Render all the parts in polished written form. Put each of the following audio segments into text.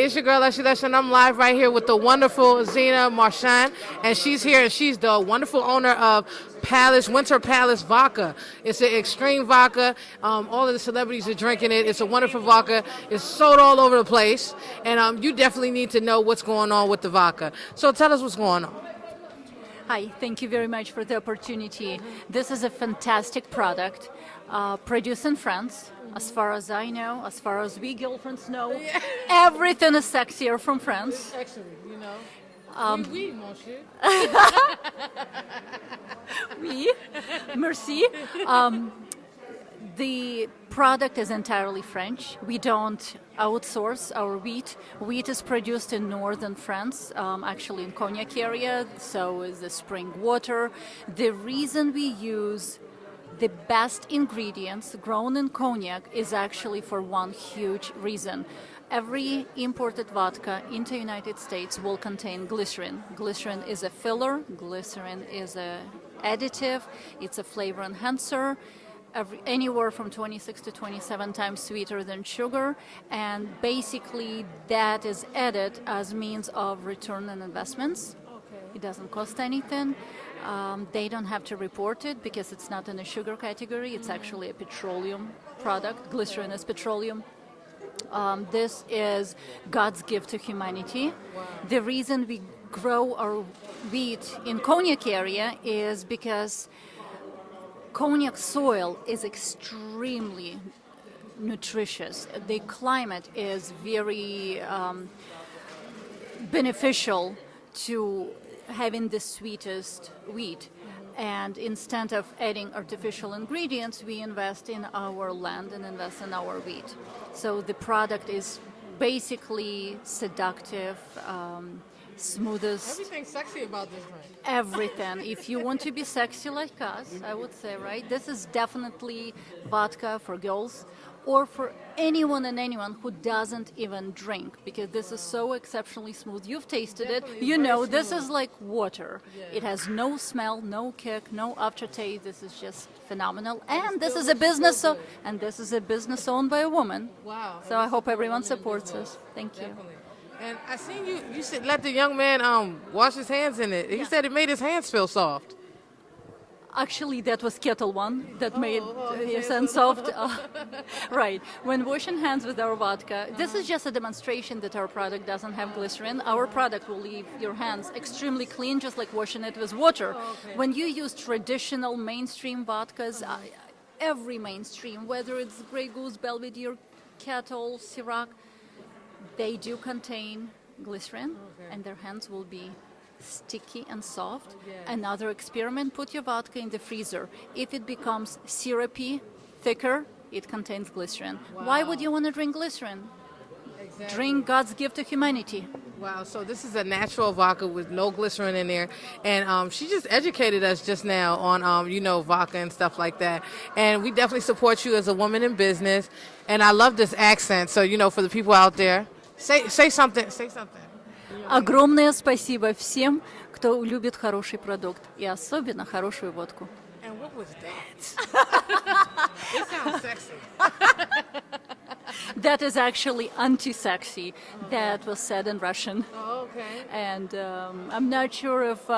it's your girl Leslie Leslie, and I'm live right here with the wonderful ZINA MASHIN, and she's here, and she's the wonderful owner of Winter Palace Vodka. It's an extreme vodka. All of the celebrities are drinking it. It's a wonderful vodka. It's sold all over the place, and you definitely need to know what's going on with the vodka. So tell us what's going on. Hi, thank you very much for the opportunity. This is a fantastic product, produced in France. As far as I know, as far as we girlfriends know, everything is sexier from France. Excellent, you know. Oui, monsieur. Oui, merci. The product is entirely French. We don't outsource our wheat. Wheat is produced in northern France, actually in Cognac area, so is the spring water. The reason we use the best ingredients grown in Cognac is actually for one huge reason. Every imported vodka into the United States will contain glycerin. Glycerin is a filler, glycerin is an additive, it's a flavor enhancer, anywhere from 26 to 27 times sweeter than sugar, and basically that is added as means of return on investments. It doesn't cost anything. They don't have to report it because it's not in a sugar category. It's actually a petroleum product. Glycerin is petroleum. This is God's gift to humanity. Wow. The reason we grow our wheat in Cognac area is because Cognac soil is extremely nutritious. The climate is very beneficial to having the sweetest wheat. And instead of adding artificial ingredients, we invest in our land and invest in our wheat. So the product is basically seductive, smoothest. Everything's sexy about this drink. Everything. If you want to be sexy like us, I would say, right? This is definitely vodka for girls or for anyone who doesn't even drink, because this is so exceptionally smooth. You've tasted it. You know, this is like water. Yeah. It has no smell, no kick, no aftertaste. This is just phenomenal. And this is a business, owned by a woman. Wow. So I hope everyone supports us. Thank you. Definitely. And I seen you said let the young man wash his hands in it. He said it made his hands feel soft. Actually, that was Kettle One that made his hands soft. Right. When washing hands with our vodka, this is just a demonstration that our product doesn't have glycerin. Our product will leave your hands extremely clean, just like washing it with water. When you use traditional mainstream vodkas, every mainstream, whether it's Grey Goose, Belvedere, Kettle, Ciroc, they do contain glycerin, and their hands will be sticky and soft. Another experiment, put your vodka in the freezer. If it becomes syrupy, thicker, it contains glycerin. Wow. Why would you want to drink glycerin? Exactly. Drink God's gift to humanity. Wow, so this is a natural vodka with no glycerin in there. And she just educated us just now on, vodka and stuff like that. And we definitely support you as a woman in business. And I love this accent. So, for the people out there, say something. Say something. Огромное спасибо всем, кто любит хороший продукт, и особенно хорошую водку. And what was that? It sounds sexy. That is actually anti-sexy. That was said in Russian. Oh, okay. And I'm not sure if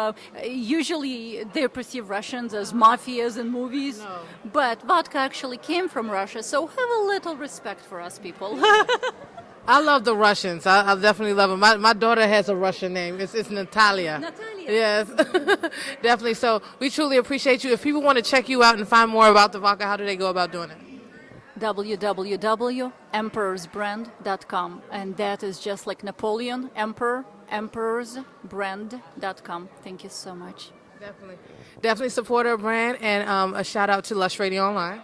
usually they perceive Russians as mafias in movies, No. But vodka actually came from Russia, so have a little respect for us people. I love the Russians. I definitely love them. My daughter has a Russian name. It's Natalia. Natalia. Yes, definitely. So we truly appreciate you. If people want to check you out and find more about the vodka, how do they go about doing it? www.emperorsbrand.com, and that is just like Napoleon, emperorsbrand.com. Thank you so much. Definitely support our brand, and a shout out to Lush Radio Online.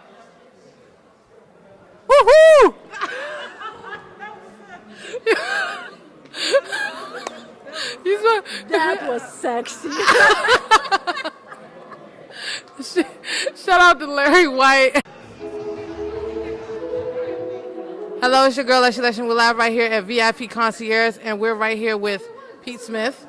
Woohoo! That was sexy. Shout out to Larry White. Hello, it's your girl Leslie Leslie. We're live right here at VIP Concierge, and we're right here with Pete Smith.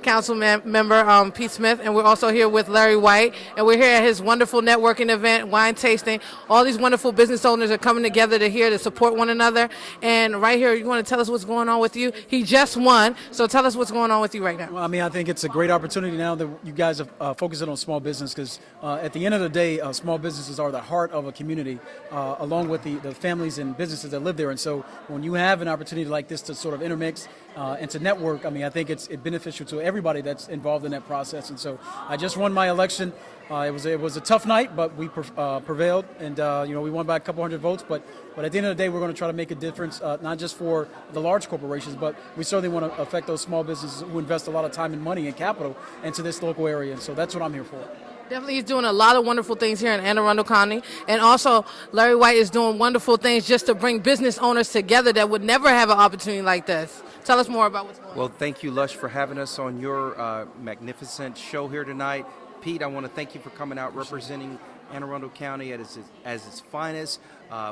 Council member Pete Smith, and we're also here with Larry White, and we're here at his wonderful networking event, wine tasting. All these wonderful business owners are coming together to here to support one another. And right here, you want to tell us what's going on with you? He just won, so tell us what's going on with you right now. Well, I mean, I think it's a great opportunity now that you guys are focusing on small business, because at the end of the day, small businesses are the heart of a community, along with the families and businesses that live there. And so when you have an opportunity like this to sort of intermix and to network, I mean, I think it's beneficial to everybody that's involved in that process. And so I just won my election. It was a tough night, but we prevailed, and we won by a couple hundred votes. But at the end of the day, we're going to try to make a difference, not just for the large corporations, but we certainly want to affect those small businesses who invest a lot of time and money and capital into this local area. And so that's what I'm here for. Definitely, he's doing a lot of wonderful things here in Anne Arundel County. And also, Larry White is doing wonderful things just to bring business owners together that would never have an opportunity like this. Tell us more about what's going on. Well, thank you, Lush, for having us on your magnificent show here tonight. Pete, I want to thank you for coming out representing Anne Arundel County as its finest.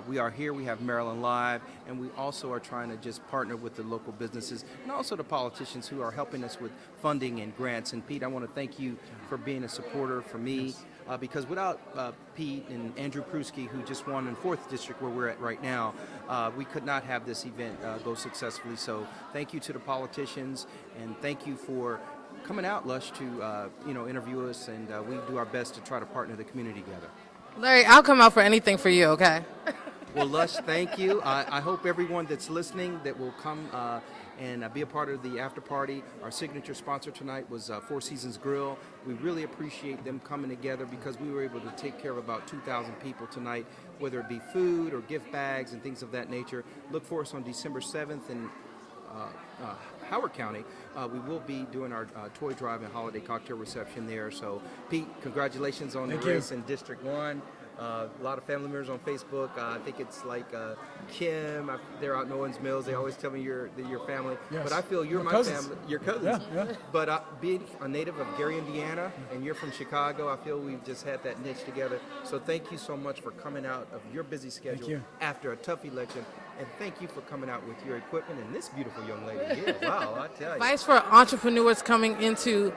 We are here, we have Maryland Live, and we also are trying to just partner with the local businesses and also the politicians who are helping us with funding and grants. And Pete, I want to thank you for being a supporter for me, because without Pete and Andrew Pruski, who just won in 4th District where we're at right now, we could not have this event go successfully. So thank you to the politicians, and thank you for coming out, Lush, to interview us, and we do our best to try to partner the community together. Larry, I'll come out for anything for you, okay? Well, Lush, thank you. I hope everyone that's listening that will come and be a part of the after party. Our signature sponsor tonight was Four Seasons Grill. We really appreciate them coming together because we were able to take care of about 2,000 people tonight, whether it be food or gift bags and things of that nature. Look for us on December 7th in Howard County. We will be doing our toy drive and holiday cocktail reception there. So, Pete, congratulations on the race in District 1. A lot of family members on Facebook. I think it's like Kim. They're out in Owens Mills. They always tell me you're family. Yes. But I feel you're my cousins. family. Your cousins. Yeah. But being a native of Gary, Indiana, and you're from Chicago, I feel we've just had that niche together. So thank you so much for coming out of your busy schedule after a tough election. And thank you for coming out with your equipment and this beautiful young lady here. Wow, I tell you. Advice for entrepreneurs coming into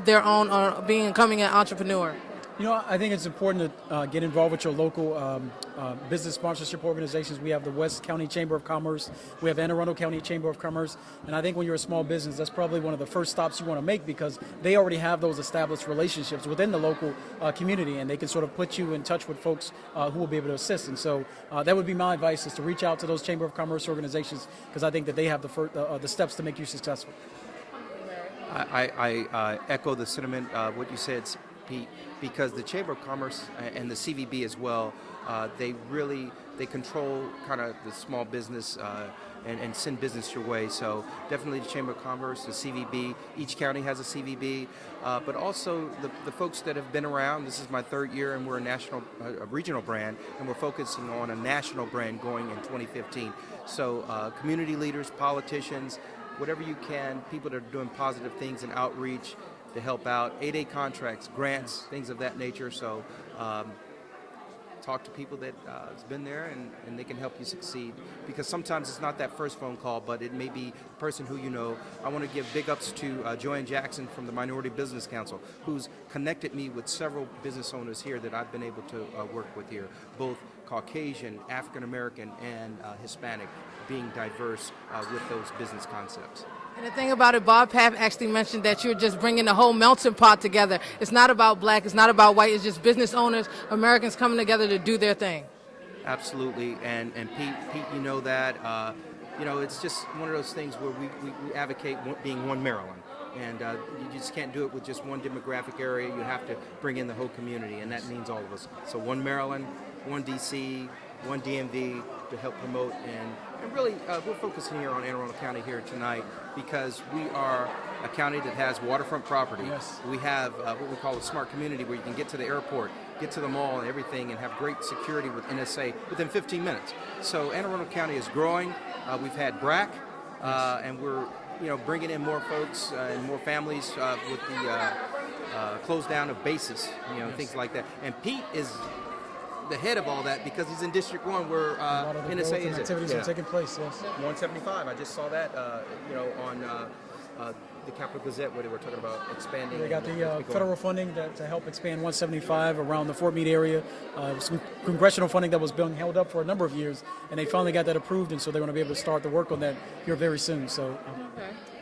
their own or becoming an entrepreneur. You know, I think it's important to get involved with your local business sponsorship organizations. We have the West County Chamber of Commerce. We have Anne Arundel County Chamber of Commerce. And I think when you're a small business, that's probably one of the first stops you want to make, because they already have those established relationships within the local community, and they can sort of put you in touch with folks who will be able to assist. And so that would be my advice, is to reach out to those Chamber of Commerce organizations, because I think that they have the steps to make you successful. I echo the sentiment, what you said, Pete, because the Chamber of Commerce and the CVB as well, they control kind of the small business and send business your way. So definitely the Chamber of Commerce, the CVB, each county has a CVB, but also the folks that have been around. This is my 3rd year, and we're a regional brand, and we're focusing on a national brand going in 2015. So community leaders, politicians, whatever you can, people that are doing positive things and outreach to help out, 8A contracts, grants, things of that nature. So talk to people that has been there, and they can help you succeed. Because sometimes it's not that first phone call, but it may be the person who you know. I want to give big ups to Joanne Jackson from the Minority Business Council, who's connected me with several business owners here that I've been able to work with here, both Caucasian, African American, and Hispanic, being diverse with those business concepts. And the thing about it, Bob Papp actually mentioned that you're just bringing the whole melting pot together. It's not about black, it's not about white, it's just business owners, Americans coming together to do their thing. Absolutely, and Pete, you know that, it's just one of those things where we advocate being one Maryland. And you just can't do it with just one demographic area. You have to bring in the whole community, and that means all of us. So one Maryland, one DC, one DMV to help promote, and really we're focusing here on Anne Arundel County here tonight because we are a county that has waterfront property. Yes. We have what we call a smart community, where you can get to the airport, get to the mall and everything, and have great security with NSA within 15 minutes. So Anne Arundel County is growing. We've had BRAC, and we're bringing in more folks and more families with the close down of bases, things like that. And Pete is the head of all that because he's in District 1 where NSA is. Activities are taking place. Yes. 175. I just saw that, on the Capital Gazette where they were talking about expanding. They got and the what's been going federal funding to help expand 175 around the Fort Meade area. Some congressional funding that was being held up for a number of years, and they finally got that approved, and so they're going to be able to start the work on that here very soon. So.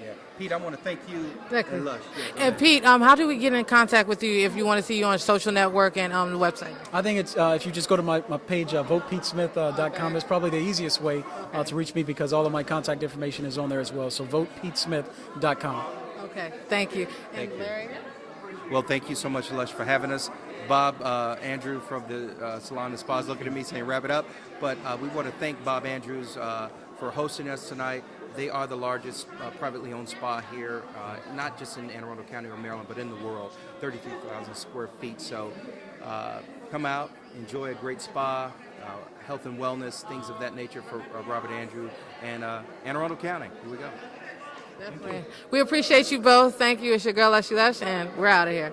Yeah. Pete, I want to thank you. Exactly. And Lush. Yeah, And Pete, how do we get in contact with you if you want to see you on social network and the website? I think it's if you just go to my page, votepetesmith.com, is probably the easiest way to reach me because all of my contact information is on there as well. So votepetesmith.com. Okay, thank you. Thank And you. Larry? Well, thank you so much, Lush, for having us. Bob, Andrew from the Salon and Spa is looking at me saying wrap it up. But we want to thank Bob Andrews for hosting us tonight. They are the largest privately owned spa here, not just in Anne Arundel County or Maryland, but in the world, 33,000 square feet. So come out, enjoy a great spa, health and wellness, things of that nature for Robert Andrew and Anne Arundel County. Here we go. Definitely. We appreciate you both. Thank you. It's your girl, Lush, and we're out of here.